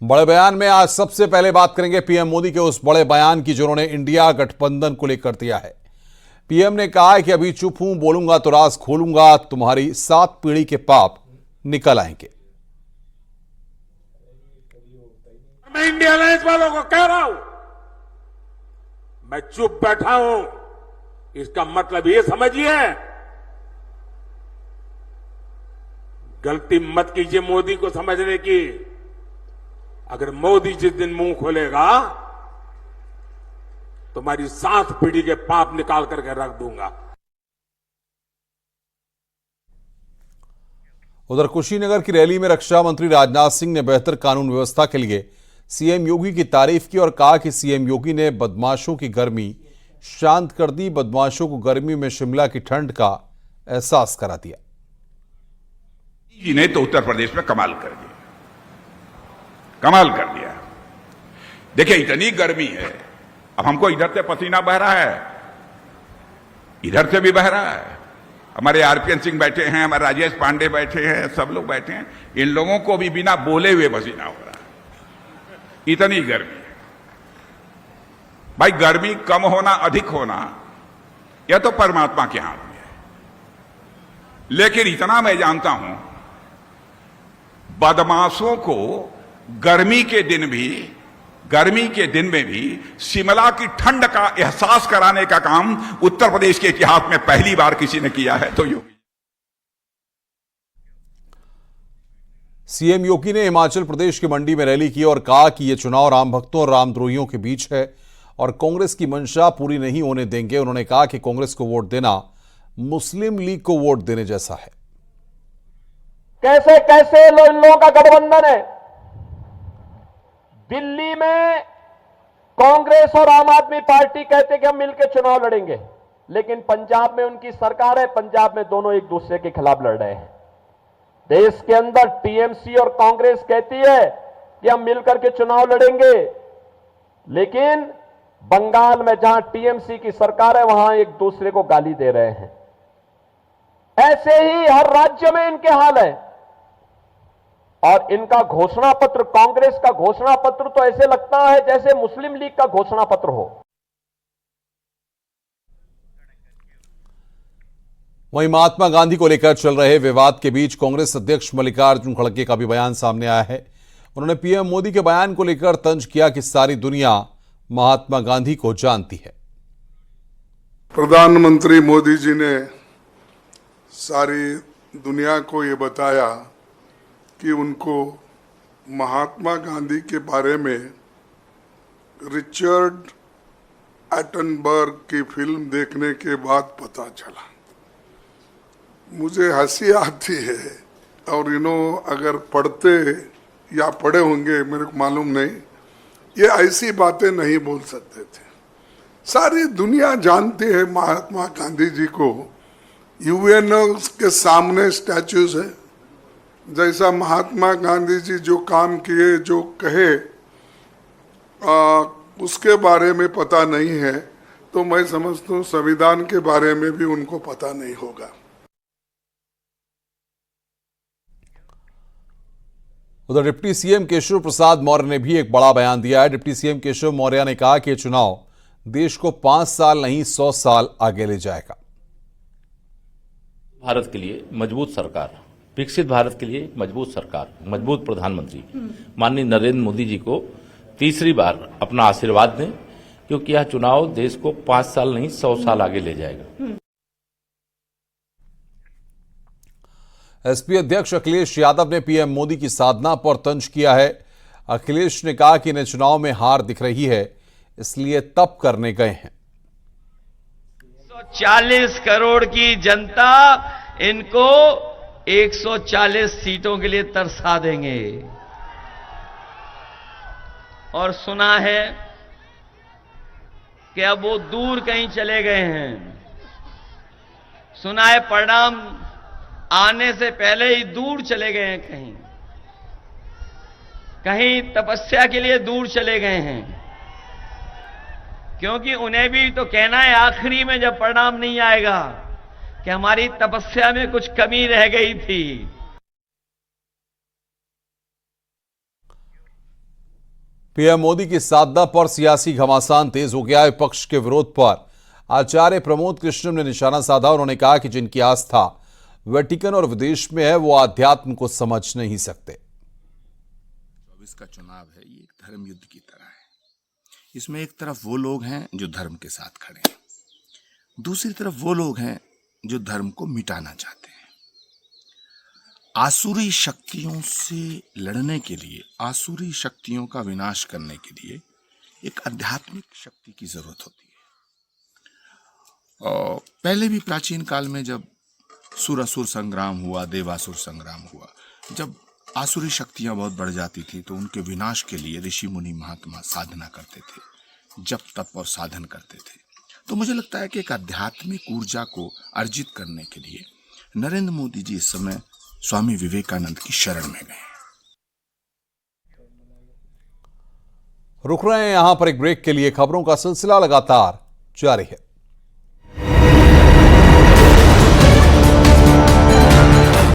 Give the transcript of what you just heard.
बड़े बयान में आज सबसे पहले बात करेंगे पीएम मोदी के उस बड़े बयान की जो उन्होंने इंडिया गठबंधन को लेकर दिया है। पीएम ने कहा है कि अभी चुप हूं, बोलूंगा तो राज खोलूंगा, तुम्हारी 7 पीढ़ी के पाप निकल आएंगे। मैं इंडिया अलायंस वालों को कह रहा हूं, मैं चुप बैठा हूं, इसका मतलब ये समझिए, गलती मत कीजिए मोदी को समझने की। अगर मोदी जिस दिन मुंह खोलेगा तुम्हारी 7 पीढ़ी के पाप निकाल करके रख दूंगा। उधर कुशीनगर की रैली में रक्षा मंत्री राजनाथ सिंह ने बेहतर कानून व्यवस्था के लिए सीएम योगी की तारीफ की और कहा कि सीएम योगी ने बदमाशों की गर्मी शांत कर दी, बदमाशों को गर्मी में शिमला की ठंड का एहसास करा दिया। जी ने तो उत्तर प्रदेश में कमाल कर दिया, कमाल कर दिया। देखिए इतनी गर्मी है, अब हमको इधर से पसीना बह रहा है, इधर से भी बह रहा है। हमारे आरपीएन सिंह बैठे हैं, हमारे राजेश पांडे बैठे हैं, सब लोग बैठे हैं, इन लोगों को भी बिना बोले हुए पसीना हो रहा है, इतनी गर्मी है। भाई गर्मी कम होना अधिक होना यह तो परमात्मा के हाथ में है, लेकिन इतना मैं जानता हूं बदमाशों को गर्मी के दिन में भी शिमला की ठंड का एहसास कराने का काम उत्तर प्रदेश के इतिहास में पहली बार किसी ने किया है तो योगी। सीएम योगी ने हिमाचल प्रदेश की मंडी में रैली की और कहा कि यह चुनाव राम भक्तों और रामद्रोहियों के बीच है और कांग्रेस की मंशा पूरी नहीं होने देंगे। उन्होंने कहा कि कांग्रेस को वोट देना मुस्लिम लीग को वोट देने जैसा है। कैसे कैसे इन लोगों का गठबंधन है। दिल्ली में कांग्रेस और आम आदमी पार्टी कहते कि हम मिलकर चुनाव लड़ेंगे, लेकिन पंजाब में उनकी सरकार है, पंजाब में दोनों एक दूसरे के खिलाफ लड़ रहे हैं। देश के अंदर टीएमसी और कांग्रेस कहती है कि हम मिलकर के चुनाव लड़ेंगे, लेकिन बंगाल में जहां टीएमसी की सरकार है वहां एक दूसरे को गाली दे रहे हैं। ऐसे ही हर राज्य में इनके हाल है। और इनका घोषणा पत्र, कांग्रेस का घोषणा पत्र तो ऐसे लगता है जैसे मुस्लिम लीग का घोषणा पत्र हो। वहीं महात्मा गांधी को लेकर चल रहे विवाद के बीच कांग्रेस अध्यक्ष मल्लिकार्जुन खड़गे का भी बयान सामने आया है। उन्होंने पीएम मोदी के बयान को लेकर तंज किया कि सारी दुनिया महात्मा गांधी को जानती है। प्रधानमंत्री मोदी जी ने सारी दुनिया को ये बताया कि उनको महात्मा गांधी के बारे में रिचर्ड एटनबर्ग की फिल्म देखने के बाद पता चला। मुझे हंसी आती है और अगर पढ़ते या पढ़े होंगे मेरे को मालूम नहीं, ये ऐसी बातें नहीं बोल सकते थे। सारी दुनिया जानती है महात्मा गांधी जी को। यूएनओ के सामने स्टैच्यूज है। जैसा महात्मा गांधी जी जो काम किए, जो कहे, उसके बारे में पता नहीं है, तो मैं समझता हूँ संविधान के बारे में भी उनको पता नहीं होगा। उधर डिप्टी सीएम केशव प्रसाद मौर्य ने भी एक बड़ा बयान दिया है। डिप्टी सीएम केशव मौर्य ने कहा कि यह चुनाव देश को 5 साल नहीं 100 साल आगे ले जाएगा। भारत के लिए मजबूत सरकार, विकसित भारत के लिए मजबूत सरकार, मजबूत प्रधानमंत्री माननीय नरेंद्र मोदी जी को तीसरी बार अपना आशीर्वाद दें, क्योंकि यह चुनाव देश को 5 साल नहीं 100 साल आगे ले जाएगा। एसपी अध्यक्ष अखिलेश यादव ने पीएम मोदी की साधना पर तंज किया है। अखिलेश ने कहा कि इन्हें चुनाव में हार दिख रही है, इसलिए तप करने गए हैं। 140 करोड़ की जनता इनको 140 सीटों के लिए तरसा देंगे। और सुना है कि अब वो दूर कहीं चले गए हैं। सुना है परिणाम आने से पहले ही दूर चले गए हैं, कहीं तपस्या के लिए दूर चले गए हैं, क्योंकि उन्हें भी तो कहना है आखिरी में जब परिणाम नहीं आएगा कि हमारी तपस्या में कुछ कमी रह गई थी। पीएम मोदी की साधना पर सियासी घमासान तेज हो गया। विपक्ष के विरोध पर आचार्य प्रमोद कृष्णम ने निशाना साधा। उन्होंने कहा कि जिनकी आस्था वेटिकन और विदेश में है वो आध्यात्म को समझ नहीं सकते। 24 का चुनाव है, ये एक धर्म युद्ध की तरह है। इसमें एक तरफ वो लोग हैं जो धर्म के साथ खड़े हैं, दूसरी तरफ वो लोग हैं जो धर्म को मिटाना चाहते हैं। आसुरी शक्तियों से लड़ने के लिए, आसुरी शक्तियों का विनाश करने के लिए एक आध्यात्मिक शक्ति की जरूरत होती है। और पहले भी प्राचीन काल में जब सुरासुर संग्राम हुआ, देवासुर संग्राम हुआ, जब आसुरी शक्तियां बहुत बढ़ जाती थी तो उनके विनाश के लिए ऋषि मुनि महात्मा साधना करते थे, जप तप और साधन करते थे। तो मुझे लगता है कि एक आध्यात्मिक ऊर्जा को अर्जित करने के लिए नरेंद्र मोदी जी इस समय स्वामी विवेकानंद की शरण में गए। रुक रहे हैं यहां पर एक ब्रेक के लिए। खबरों का सिलसिला लगातार जारी है।